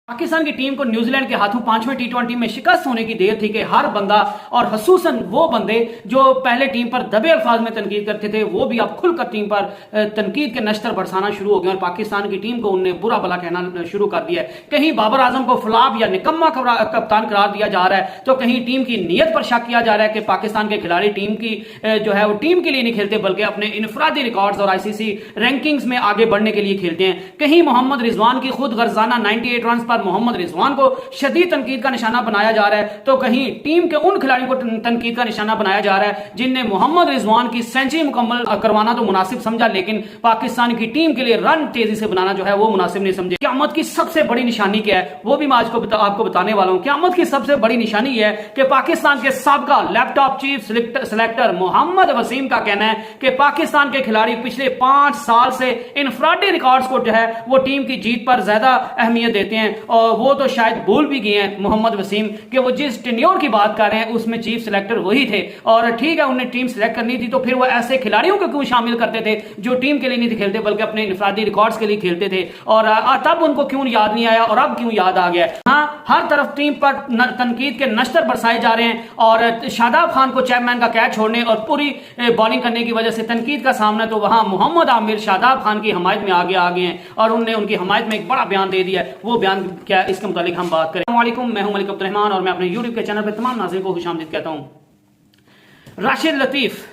पाकिस्तान की टीम को न्यूजीलैंड के हाथों 5वें टी20 में शिकस्त होने की देर थी कि हर बंदा और खसूसन वो बंदे जो पहले टीम पर दबे अल्फाज में तनकीद करते थे वो भी अब खुलकर टीम पर तनकीद के नश्तर बरसाना शुरू हो गए और पाकिस्तान की टीम को उनने बुरा भला कहना शुरू कर दिया है। कहीं बाबर आजम को फ्लॉप या निकम्मा कप्तान करार दिया जा रहा है तो कहीं टीम की नीयत पर शक किया जा रहा है कि पाकिस्तान के खिलाड़ी टीम की जो है वो टीम के लिए नहीं खेलते बल्कि अपने इनफरादी रिकॉर्ड्स और आईसीसी रैंकिंग्स में आगे बढ़ने के लिए खेलते हैं। कहीं मोहम्मद रिजवान की खुद गर्जाना 98 रन पर मोहम्मद रिजवान को शदीद तनकीद का निशाना बनाया जा रहा है तो कहीं टीम के उन खिलाड़ियों को तनकीद का निशाना बनाया जा रहा है जिनने मोहम्मद रिजवान की सेंचुरी मुकम्मल करवाना तो मुनासिब समझा लेकिन पाकिस्तान की टीम के लिए रन तेजी से बनाना जो है वो मुनासिब नहीं समझे। क़यामत की सबसे बड़ी निशानी क्या है वो भी मैं आज को आपको बताने वाला हूं। क़यामत की सबसे बड़ी निशानी यह है कि पाकिस्तान के साबका laptop chief selector Mohammad Wasim का कहना है कि पाकिस्तान के खिलाड़ी पिछले 5 साल से इनफरादी रिकॉर्ड्स को जो है वो टीम की जीत पर ज्यादा अहमियत देते हैं और वो तो शायद भूल भी गए हैं मोहम्मद वसीम कि वो जिस टेन्योर की बात कर रहे हैं उसमें चीफ सिलेक्टर वही थे और ठीक है उन्हें टीम सिलेक्ट करनी थी तो फिर वो ऐसे खिलाड़ियों को क्यों शामिल करते थे जो टीम के लिए नहीं खेलते बल्कि अपने इनफरादी रिकॉर्ड्स के लिए खेलते थे और तब उनको क्यों याद नहीं आया और अब क्यों याद आ गया। हाँ, हर तरफ टीम पर तनकीद के नश्तर बरसाए जा रहे हैं और शादाब खान को चैपमैन का कैच छोड़ने और पूरी बॉलिंग करने की वजह से तनकीद का सामना तो वहां मोहम्मद आमिर शादाब खान की हमायत में आगे आ गए हैं और उन्होंने उनकी हमायत में एक बड़ा बयान दे दिया है। वो बयान क्या इसके मुतालिक हम बात करें। अस्सलामुअलैकुम, मैं हूं मलिक अब्दुर्रहमान और मैं अपने यूट्यूब के चैनल पर तमाम नाज़रीन को खुशामदीद कहता हूं। राशिद लतीफ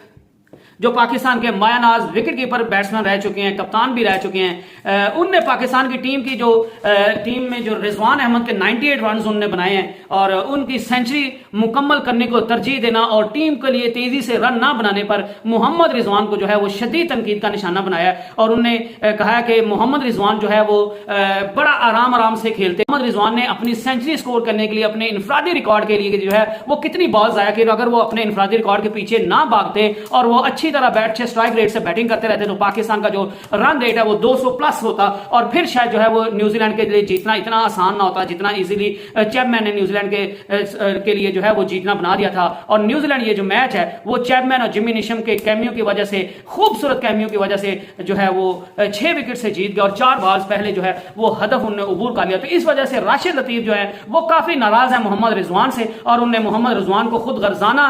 जो पाकिस्तान के मायानाज विकेट कीपर बैट्समैन रह चुके हैं, कप्तान भी रह चुके हैं, उनने पाकिस्तान की टीम की जो टीम में जो रिजवान अहमद के 98 रन उन्होंने बनाए हैं और उनकी सेंचुरी मुकम्मल करने को तरजीह देना और टीम के लिए तेजी से रन ना बनाने पर मोहम्मद रिजवान को जो है वो शदीद तनकीद का निशाना बनाया और उन्होंने कहा कि मोहम्मद रिजवान जो है वो बड़ा आराम से खेलते। मोहम्मद रिजवान ने अपनी सेंचुरी स्कोर करने के लिए अपने इनफरादी रिकॉर्ड के लिए जो है वो कितनी बॉल जाया कि अगर वो अपने इनफरादी रिकॉर्ड के पीछे ना भागते और वो अच्छी तरह बैट से स्ट्राइक रेट से बैटिंग करते रहते तो पाकिस्तान का जो रन रेट है वो 200 प्लस होता और फिर शायद जो है वो न्यूजीलैंड के लिए जीतना इतना आसान ना होता जितना इजीली चैपमैन ने न्यूजीलैंड के लिए जो है वो जीतना बना दिया था। और न्यूजीलैंड ये जो मैच है वो चैपमैन और जिमी निशम के कैमियो की वजह से, खूबसूरत कैमियो की वजह से जो है वो 6 विकेट से जीत गया और 4 बॉल्स पहले जो है वो हदफ उन्होंने अबूर कर लिया। तो इस वजह से राशिद लतीफ जो है वो काफी नाराज है मोहम्मद रिजवान से और उन्होंने मोहम्मद रिजवान को खुद गर्जाना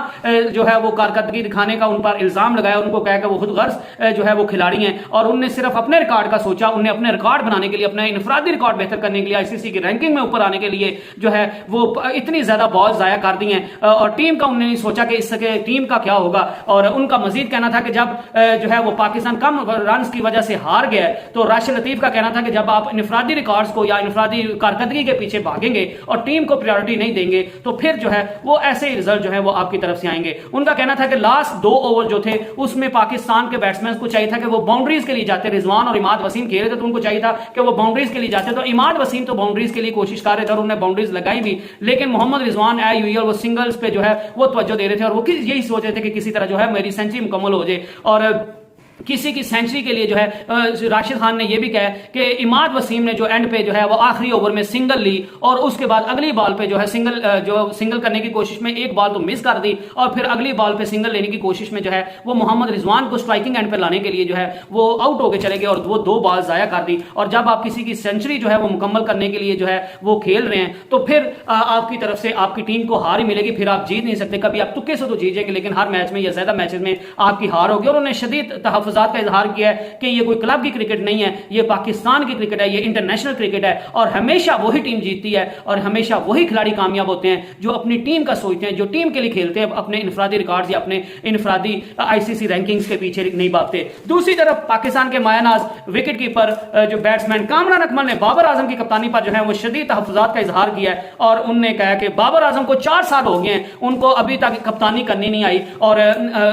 जो है वो कारकर्दगी दिखाने का उन पर इल्जाम लगाया। उनको कहा कि वो खुद गर्ज जो है वो खिलाड़ी हैं और उनने सिर्फ अपने रिकॉर्ड का सोचा। उन्हें अपने रिकॉर्ड बनाने के लिए, अपने इनफरादी रिकॉर्ड बेहतर करने के लिए, आईसीसी की रैंकिंग में ऊपर आने के लिए जो है वो इतनी ज्यादा बॉल जाया कर दी हैं और टीम का उन्होंने नहीं सोचा कि इससे टीम का क्या होगा। और उनका मजीद कहना था कि जब जो है वो पाकिस्तान कम रन की वजह से हार गया तो राशिद लतीफ का कहना था कि जब आप इनफरादी रिकॉर्ड्स को या इनफरादी कारकर्दगी के पीछे भागेंगे और टीम को प्रायोरिटी नहीं देंगे तो फिर जो है वो ऐसे रिजल्ट जो है वो आपकी तरफ से आएंगे। उनका कहना था कि लास्ट 2 ओवर जो थे उसमें पाकिस्तान के बैट्समैन को चाहिए था कि वो बाउंड्रीज के लिए जाते। रिजवान और इमाद वसीम खेल रहे थे तो उनको चाहिए था कि वो बाउंड्रीज के लिए जाते तो इमाद वसीम तो बाउंड्रीज के लिए कोशिश कर रहे थे और उन्होंने बाउंड्रीज लगाई भी लेकिन मोहम्मद रिजवान वो सिंगल्स पे जो है वो तवज्जो दे रहे थे और वो यही सोच रहे थे कि किसी तरह जो है मेरी सेंचुरी मुकम्मल हो जाए। और किसी की सेंचुरी के लिए जो है राशिद खान ने यह भी कहा कि इमाद वसीम ने जो एंड पे जो है वो आखिरी ओवर में सिंगल ली और उसके बाद अगली बॉल पे जो है सिंगल करने की कोशिश में एक बॉल तो मिस कर दी और फिर अगली बॉल पे सिंगल लेने की कोशिश में जो है वो मोहम्मद रिजवान को स्ट्राइकिंग एंड पे लाने के लिए जो है वो आउट होकर चले गए और वो 2 बॉल जाया कर दी। और जब आप किसी की सेंचुरी जो है वो मुकम्मल करने के लिए जो है वो खेल रहे हैं तो फिर आपकी तरफ से आपकी टीम को हार ही मिलेगी, फिर आप जीत नहीं सकते। कभी आप तुक्के से तो जीत जाएंगे लेकिन हर मैच में या ज्यादा मैचेस में आपकी हार होगी। और उन्होंने शदीद तहफ़्फ़ुज़ात का इजहार किया कि ये कोई क्लब की क्रिकेट नहीं है, ये पाकिस्तान की क्रिकेट है, ये इंटरनेशनल क्रिकेट है और हमेशा वही टीम जीतती है और हमेशा वही खिलाड़ी कामयाब होते हैं जो अपनी टीम का सोचते हैं, जो टीम के लिए खेलते हैं, अपने इनफरादी रिकॉर्ड्स या अपने इनफरादी आईसीसी रैंकिंग्स के पीछे नहीं भागते। दूसरी तरफ पाकिस्तान के मायानाज विकेट कीपर जो बैट्समैन कामरान अकमल ने बाबर आजम की कप्तानी पर जो है वो शदीद तहफ़्फ़ुज़ात का इजहार किया है और उनने कहा कि बाबर आजम को 4 साल हो गए हैं, उनको अभी तक कप्तानी करनी नहीं आई और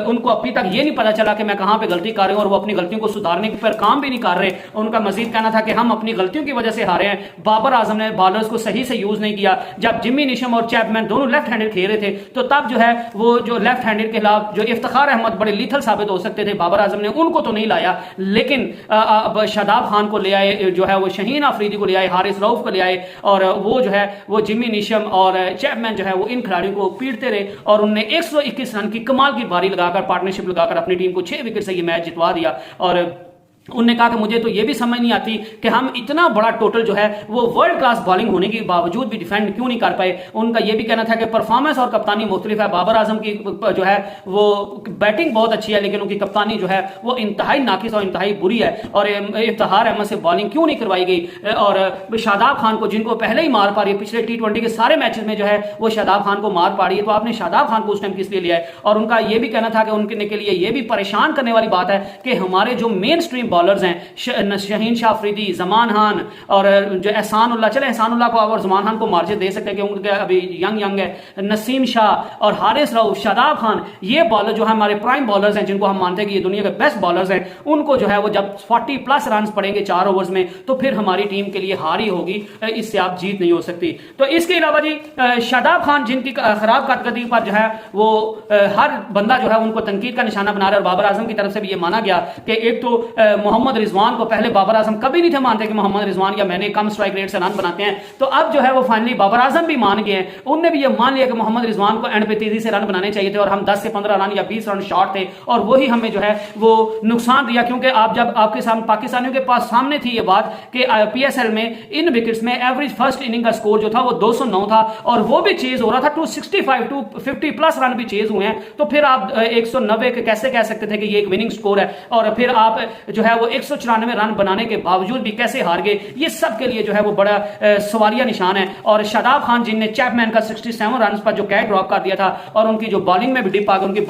उनको अभी तक ये नहीं पता चला कि मैं कहां पे गलती कर रही हूं और वो अपनी गलतियों को सुधारने पर काम भी नहीं कर रहे। उनका मजीद कहना था कि हम अपनी गलतियों की वजह से हारे हैं। बाबर आजम ने बॉलर्स को सही से यूज नहीं किया। जब जिमी निशम और चैपमैन दोनों लेफ्ट हैंडेड खेल रहे थे तो तब जो है वो जो लेफ्ट हैंडेड के खिलाफ जो इफ्तिखार अहमद बड़े लीथल साबित हो सकते थे, बाबर आजम ने उनको तो नहीं लाया लेकिन शादाब खान को ले आए, जो है वो शहीन आफरीदी को ले आए, हारिस रऊफ को ले आए और वो जो है वो जिमी निशम और चैपमैन जो है वो इन खिलाड़ियों को पीटते रहे और उन्होंने 121 रन की कमाल की बारी लगाकर, पार्टनरशिप लगाकर अपनी टीम को 6 विकेट से ये मैच जितवा दिया। और उन्होंने कहा कि मुझे तो ये भी समझ नहीं आती कि हम इतना बड़ा टोटल जो है वो वर्ल्ड क्लास बॉलिंग होने के बावजूद भी डिफेंड क्यों नहीं कर पाए। उनका ये भी कहना था कि परफॉर्मेंस और कप्तानी मुख्तलिफ है। बाबर आजम की जो है वो बैटिंग बहुत अच्छी है, लेकिन उनकी कप्तानी जो है वो इंतहाई नाकिस और इंतहाई बुरी है। और इफ्तिखार अहमद से बॉलिंग क्यों नहीं करवाई गई। और शादाब खान को, जिनको पहले ही मार पा रही है, पिछले T20 के सारे मैचेस में जो है वो शादाब खान को मार पा रही है, तो आपने शादाब खान को उस टाइम किस लिए लिया है। और उनका ये भी कहना था कि उनके लिए ये भी परेशान करने वाली बात है कि हमारे जो मेन स्ट्रीम बॉलर्स हैं शहीन शाह अफरीदी, जमान खान और जो एहसानुल्लाह, चले एहसानुल्लाह को और जमान खान को मार्जिन दे सकते हैं कि उनके अभी यंग है, नसीम शाह और हारिस रऊफ, शादाब खान, ये बॉलर जो है हमारे प्राइम बॉलर्स हैं, जिनको हम मानते हैं कि ये दुनिया के बेस्ट बॉलर्स हैं, उनको जो है वो जब 40+ रन पड़ेंगे 4 ओवर्स में तो फिर हमारी टीम के लिए हार ही होगी, इससे आप जीत नहीं हो सकती। तो इसके अलावा जी शादाब खान जिनकी खराब कारकर्दगी पर जो है वो हर बंदा जो है उनको तनकीद का निशाना बना रहा है। और बाबर आजम की तरफ से भी ये माना गया कि एक तो मोहम्मद रिजवान को पहले बाबर आजम कभी नहीं थे मानते कि मोहम्मद रिजवान या मैंने कम स्ट्राइक रेट से रन बनाते हैं, तो अब जो है वो फाइनली बाबर आजम भी मान गए हैं। उनने भी ये मान लिया कि मोहम्मद रिजवान को एंड पे तेजी से रन बनाने चाहिए थे और हम 10 से 15 रन या 20 रन शॉर्ट थे और वही हमें जो है वो नुकसान दिया। क्योंकि आप जब आपके सामने पाकिस्तानियों के पास सामने थी ये बात कि PSL में इन विकेट्स में एवरेज फर्स्ट इनिंग का स्कोर जो था वो 209 था और वो भी चेज हो रहा था 265 250+ रन भी चेज हुए हैं, तो फिर आप 190 कैसे कह सकते थे कि ये एक विनिंग स्कोर है। और फिर आप जो है वो 194 रन बनाने के बावजूद भी कैसे हार गए, ये सब के लिए जो है वो बड़ा सवालिया निशान है। और शादाब खान जिनने चैपमैन का 67 रन पर जो कैच ड्रॉप कर दिया था और उनकी जो बॉलिंग में भी डिप आ गई, उनकी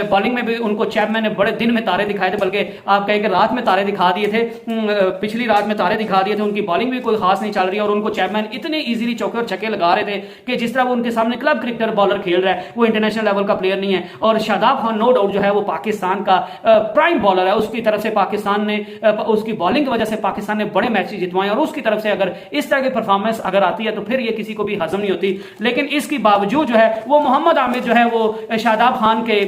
बॉलिंग में भी उनको चैपमैन ने बड़े दिन में तारे दिखाए थे, बल्कि आप कहें कि रात में तारे दिखा दिए थे, पिछली रात में तारे दिखा दिए थे। उनकी बॉलिंग भी कोई खास नहीं चल रही है और उनको चैपमैन इतने इजीली चौके और छक्के लगा रहे थे कि जिस तरह वो उनके सामने क्लब क्रिकेटर बॉलर खेल रहा है, वो इंटरनेशनल लेवल का प्लेयर नहीं है। और शादाब खान नो डाउट जो है वो पाकिस्तान का प्राइम बॉलर है, उसकी तरफ से पाकिस्तान ने उसकी बॉलिंग की वजह से पाकिस्तान ने बड़े मैच जितवाए और उसकी तरफ से अगर इस तरह की परफॉर्मेंस अगर आती है तो फिर ये किसी को भी हजम नहीं होती। लेकिन इसके बावजूद जो है वो मोहम्मद आमिर जो है वो शादाब खान के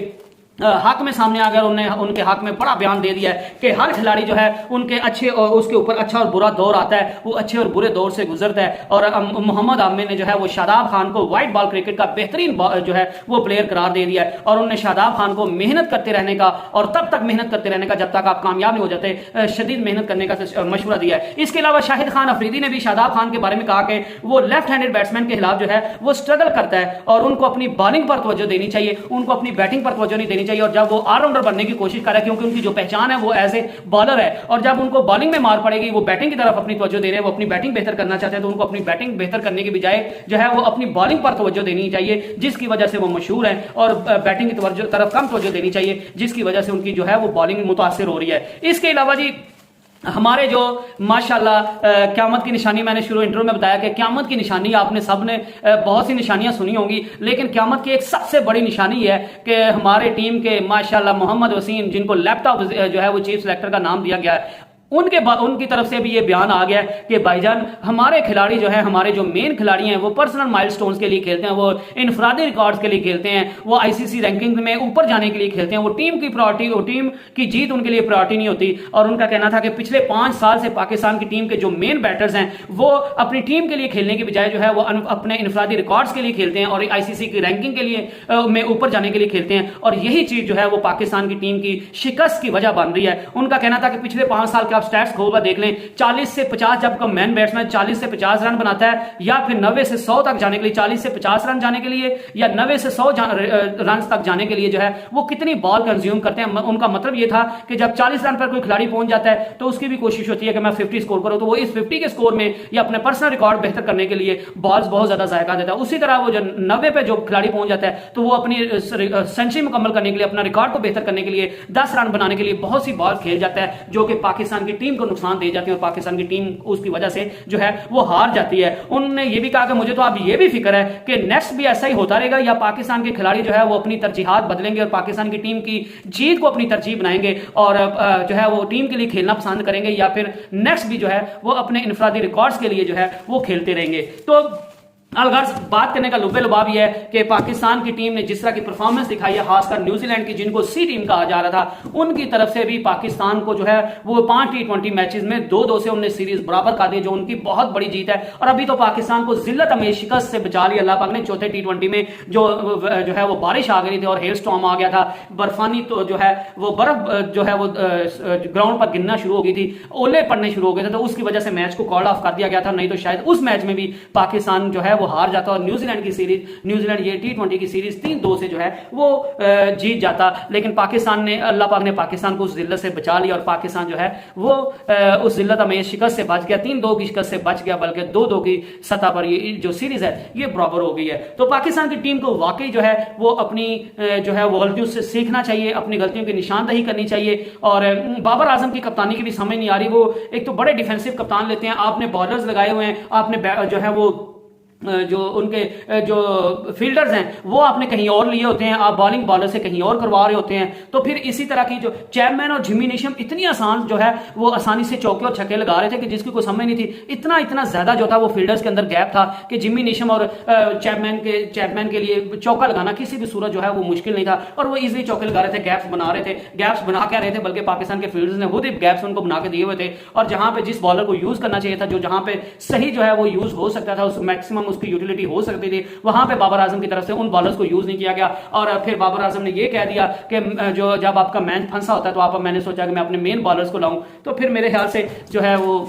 हक में सामने आ गया। उन्होंने उनके हक में बड़ा बयान दे दिया है कि हर खिलाड़ी जो है उनके अच्छे और उसके ऊपर अच्छा और बुरा दौर आता है, वो अच्छे और बुरे दौर से गुजरता है। और मोहम्मद आमिर ने जो है वो शादाब खान को व्हाइट बॉल क्रिकेट का बेहतरीन जो है वो प्लेयर करार दे दिया है। और उन्होंने शादाब खान को मेहनत करते रहने का और तब तक मेहनत करते रहने का जब तक आप कामयाब नहीं हो जाते, शदीद मेहनत करने का मशवरा दिया है। इसके अलावा शाहिद खान अफरीदी ने भी शादाब खान के बारे में कहा कि वो लेफ्ट हैंडेड बैट्समैन के खिलाफ जो है वो स्ट्रगल करता है और उनको अपनी बॉलिंग पर तवज्जो देनी चाहिए, उनको अपनी बैटिंग पर तवज्जो नहीं देनी चाहिए। और जब वो ऑलराउंडर बनने की कोशिश कर रहा है, क्योंकि उनकी जो पहचान है वो एज ए बॉलर है, और जब उनको बॉलिंग में मार पड़ेगी वो बैटिंग की तरफ अपनी तवज्जो दे रहे हैं, वो अपनी बैटिंग बेहतर करना चाहते हैं, तो उनको अपनी बैटिंग बेहतर करने की बजाय जो है वो अपनी बॉलिंग पर तवज्जो देनी चाहिए, जिसकी वजह से वो मशहूर है। और बैटिंग की तरफ कम तवज्जो देनी चाहिए, जिसकी वजह से उनकी जो है वो बॉलिंग मुतासिर हो रही है। इसके अलावा जी हमारे जो माशाल्लाह क़यामत की निशानी, मैंने शुरू इंटरव्यू में बताया कि क़यामत की निशानी आपने सबने बहुत सी निशानियां सुनी होंगी, लेकिन क़यामत की एक सबसे बड़ी निशानी है कि हमारे टीम के माशाल्लाह मोहम्मद वसीम, जिनको लैपटॉप जो है वो चीफ सेलेक्टर का नाम दिया गया है, उनकी तरफ से भी ये बयान आ गया कि भाईजान हमारे खिलाड़ी जो है, हमारे जो मेन खिलाड़ी हैं वो पर्सनल माइलस्टोन्स के लिए खेलते हैं, वो इनफरादी रिकॉर्ड्स के लिए खेलते हैं, वो ICC रैंकिंग में ऊपर जाने के लिए खेलते हैं, वो टीम की प्रायोरिटी, वो टीम की जीत उनके लिए प्रायोरिटी नहीं होती। और उनका कहना था कि पिछले 5 साल से पाकिस्तान की टीम के जो मेन बैटर्स हैं वो अपनी टीम के लिए खेलने की बजाय जो है वो अपने इनफरादी रिकॉर्ड्स के लिए खेलते हैं और ICC की रैंकिंग के लिए में ऊपर जाने के लिए खेलते हैं। और यही चीज जो है वो पाकिस्तान की टीम की शिकस्त की वजह बन रही है। उनका कहना था कि पिछले 5 साल के आप स्टैट्स खोलकर देख लें, 40 से 50 जब का मैन बैट्समैन 40 से 50 रन बनाता है, या फिर 90 से 100 तक जाने के लिए, 40 से 50 रन जाने के लिए या 90 से 100 रन तक जाने के लिए जो है वो कितनी बॉल कंज्यूम करते हैं। उनका मतलब ये था कि जब 40 रन पर कोई खिलाड़ी पहुंच जाता है तो उसकी भी कोशिश होती है कि मैं 50 स्कोर करूं, तो वो इस 50 के स्कोर में या अपने पर्सनल रिकॉर्ड बेहतर करने के लिए बॉल्स बहुत ज्यादा जायका देता है। उसी तरह वो जो 90 पे जो खिलाड़ी पहुंच जाता है तो वो अपनी सेंचुरी मुकम्मल करने के लिए, अपना रिकॉर्ड को बेहतर करने के लिए, 10 रन बनाने के लिए बहुत सी बॉल खेल जाता है, जो कि पाकिस्तान की टीम को नुकसान दे जाती है और पाकिस्तान की टीम उसकी वजह से जो है वो हार जाती है। उन्होंने ये भी कहा कि मुझे तो अब ये भी फिक्र है कि नेक्स्ट भी ऐसा ही होता रहेगा, या पाकिस्तान के खिलाड़ी जो है वो अपनी तरजीहात बदलेंगे और पाकिस्तान की टीम की जीत को अपनी तरजीह बनाएंगे और जो है वो टीम के लिए खेलना पसंद करेंगे, या फिर नेक्स्ट भी जो है वो अपने इनफरादी रिकॉर्ड्स के लिए जो है वो खेलते रहेंगे। तो अलगर्ज बात करने का लुब्बे लुबाब यह है कि पाकिस्तान की टीम ने जिस तरह की परफॉर्मेंस दिखाई है, खासकर न्यूजीलैंड की जिनको सी टीम कहा जा रहा था, उनकी तरफ से भी पाकिस्तान को जो है वो 5 T20 मैचेस में 2-2 से उन्होंने सीरीज बराबर कर दी, जो उनकी बहुत बड़ी जीत है। और अभी तो पाकिस्तान को जिल्लत में शिकस्त से बचा लिया अल्लाह पाक ने। चौथे T20 में जो है वो बारिश आ गई थी और हेल स्टॉर्म आ गया था, बर्फानी तो जो है वो बर्फ जो है वो ग्राउंड पर गिरना शुरू हो गई थी, ओले पड़ने शुरू हो गए थे, तो उसकी वजह से मैच को कॉल ऑफ कर दिया गया था। नहीं तो शायद उस मैच में भी पाकिस्तान जो है वो हार जाता और न्यूजीलैंड की सीरीज, न्यूजीलैंड ये T20 की सीरीज 3-2 से जो है वो जीत जाता। लेकिन पाकिस्तान ने, अल्लाह पाक ने पाकिस्तान को उस जिल्लत से बचा लिया और पाकिस्तान जो है वो उस जिल्लत में शिकस्त से बच गया, 3-2 की शिकस्त से बच गया, बल्कि 2-2 की सतह पर ये जो सीरीज है ये बराबर हो गई है। तो पाकिस्तान की टीम को वाकई जो है वो अपनी जो है वो गलतियों से सीखना चाहिए, अपनी गलतियों की निशानदही करनी चाहिए। और बाबर आजम की कप्तानी की भी समझ नहीं आ रही। वो एक तो बड़े डिफेंसिव कप्तान लेते हैं, आपने बॉलर्स लगाए हुए हैं, आपने जो है वो जो उनके जो फील्डर्स हैं वो आपने कहीं और लिए होते हैं, आप बॉलिंग बॉलर से कहीं और करवा रहे होते हैं। तो फिर इसी तरह की जो चैपमैन और जिमी नेशम इतनी आसान जो है वो आसानी से चौके और छक्के लगा रहे थे कि जिसकी कोई समझ नहीं थी। इतना ज्यादा जो था वो फील्डर्स के अंदर गैप था कि जिमी नेशम और चैपमैन के लिए चौका लगाना किसी भी सूरत जो है वो मुश्किल नहीं था और वो इजीली चौके लगा रहे थे, गैप्स बना रहे थे। गैप्स बना क्या रहे थे, बल्कि पाकिस्तान के फील्डर्स ने खुद ही गैप्स उनको बना के दिए हुए थे। और जहां पे जिस बॉलर को यूज करना चाहिए था, जो जहां पे सही जो है वो यूज हो सकता था, उस मैक्सिमम उसकी यूटिलिटी हो सकती थी, वहां पे बाबर आजम की तरफ से उन बॉलर्स को यूज नहीं किया गया। और फिर बाबर आजम ने ये कह दिया कि जो जब आपका मैच फंसा होता है तो मैंने सोचा कि मैं अपने मेन बॉलर्स को लाऊं। तो फिर मेरे ख्याल से जो है वो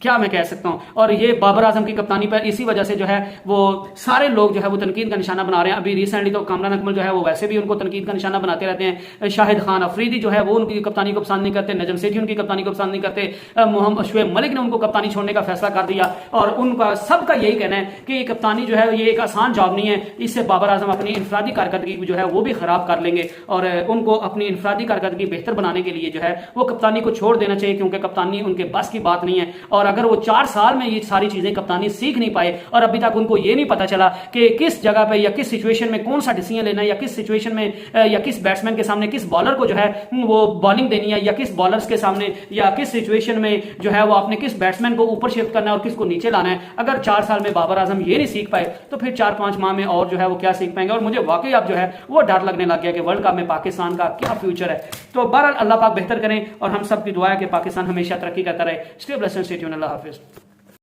क्या मैं कह सकता हूं। और ये बाबर आजम की कप्तानी पर इसी वजह से जो है वो सारे लोग जो है वो तनकीद का निशाना बना रहे हैं। अभी रिसेंटली तो कामरान अकमल जो है वो वैसे भी उनको तनकीद का निशाना बनाते रहते हैं। शाहिद खान अफरीदी जो है वो उनकी कप्तानी को पसंद नहीं करते, नजम सेठी उनकी कप्तानी को पसंद नहीं करते, मोहम्मद शुएब मलिक ने उनको कप्तानी छोड़ने का फैसला कर दिया। और उनका सबका यही कहना है कि कप्तानी जो है ये एक आसान जॉब नहीं है, इससे बाबर आजम अपनी इंफरादी कारकर्दगी जो है वो भी खराब कर लेंगे। और उनको अपनी इंफरादी कारकर्दगी बेहतर बनाने के लिए जो है वो कप्तानी को छोड़ देना चाहिए, क्योंकि कप्तानी उनके बस की बात नहीं है। और अगर वो 4 साल में ये सारी चीजें कप्तानी सीख नहीं पाए और अभी तक उनको ये नहीं पता चला कि किस जगह पे या किस सिचुएशन में कौन सा डिसीजन लेना है, या किस सिचुएशन में या किस बैट्समैन के सामने किस बॉलर को जो है वो बॉलिंग देनी है, या किस बॉलर्स के सामने या किस सिचुएशन में जो है वो आपने किस बैट्समैन को ऊपर शिफ्ट करना है और किसको नीचे लाना है। अगर 4 साल में बाबर आजम ये नहीं सीख पाए तो फिर 4-5 माह में और जो है वो क्या सीख पाएंगे। और मुझे वाकई अब जो है वो डर लगने लग गया कि वर्ल्ड कप में पाकिस्तान का क्या फ्यूचर है। तो बहरहाल अल्लाह पाक बेहतर करें और हम सब की दुआ है कि पाकिस्तान हमेशा तरक्की करता रहे। Stay blessed and stay tuned. Allah Hafiz.